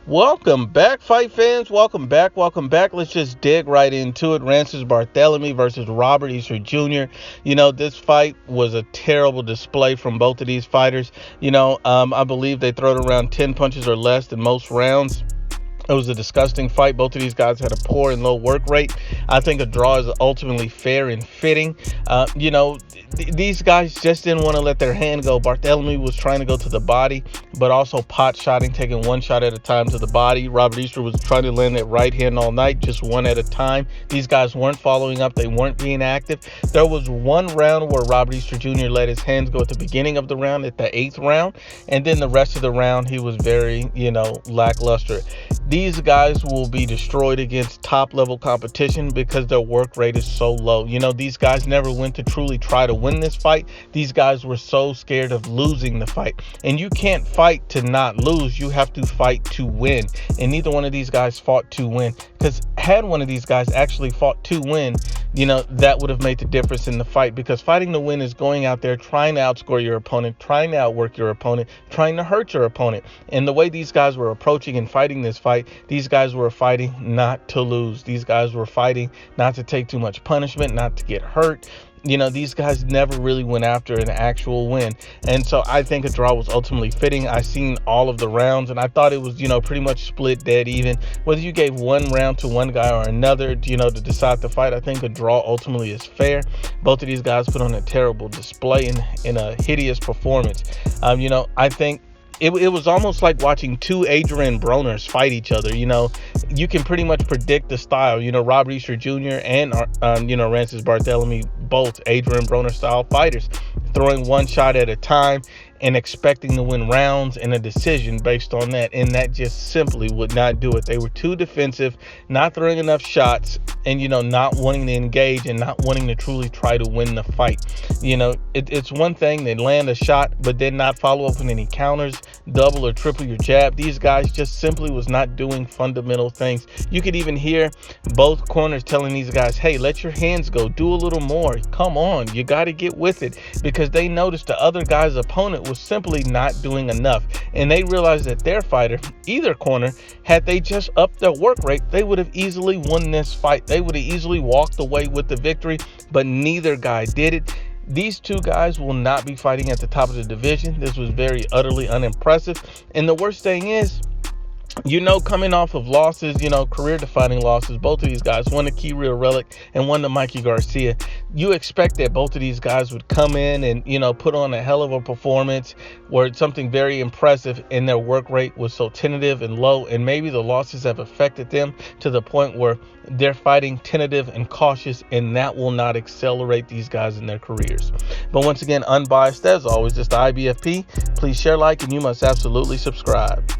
Welcome back, fight fans. Welcome back. Let's just dig right into it. Rances Barthelemy versus Robert Easter Jr. This fight was a terrible display from both of these fighters. I believe they threw around 10 punches or less in most rounds. It was a disgusting fight. Both of these guys had a poor and low work rate. I think a draw is ultimately fair and fitting. These guys just didn't want to let their hand go. Barthelemy was trying to go to the body, but also pot-shotting, taking one shot at a time to the body. Robert Easter was trying to land that right hand all night, just one at a time. These guys weren't following up. They weren't being active. There was one round where Robert Easter Jr. let his hands go at the beginning of the round, at the 8th round, and then the rest of the round he was very, lackluster. These guys will be destroyed against top-level competition because their work rate is so low. These guys never went to truly try to win this fight. These guys were so scared of losing the fight. And you can't fight to not lose. You have to fight to win. And neither one of these guys fought to win. Because had one of these guys actually fought to win, that would have made the difference in the fight. Because fighting to win is going out there, trying to outscore your opponent, trying to outwork your opponent, trying to hurt your opponent. And the way these guys were approaching and fighting this fight, these guys were fighting not to lose. These guys were fighting not to take too much punishment, not to get hurt. These guys never really went after an actual win. And so I think a draw was ultimately fitting. I seen all of the rounds and I thought it was, pretty much split dead even. Whether you gave one round to one guy or another, to decide the fight, I think a draw ultimately is fair. Both of these guys put on a terrible display in a hideous performance. I think it was almost like watching two Adrian Broners fight each other. You can pretty much predict the style. Robert Easter Jr. and, Rances Barthelemy, both Adrian Broner style fighters, throwing one shot at a time and expecting to win rounds and a decision based on that. And that just simply would not do it. They were too defensive, not throwing enough shots, and, not wanting to engage and not wanting to truly try to win the fight. It's one thing they land a shot, but then not follow up with any counters, double or triple your jab. These guys just simply was not doing fundamental things. You could even hear both corners telling these guys, hey, let your hands go, do a little more. Come on, you got to get with it, because they noticed the other guy's opponent was simply not doing enough. And they realized that their fighter, either corner, had they just upped their work rate, they would have easily won this fight. They would have easily walked away with the victory, but neither guy did it. These two guys will not be fighting at the top of the division. This was very utterly unimpressive. And the worst thing is, coming off of losses, career-defining losses, both of these guys, one to Kirill Relic and one to Mikey Garcia, you expect that both of these guys would come in and, put on a hell of a performance where it's something very impressive, and their work rate was so tentative and low, and maybe the losses have affected them to the point where they're fighting tentative and cautious, and that will not accelerate these guys in their careers. But once again, unbiased as always, it's the IBFP. Please share, like, and you must absolutely subscribe.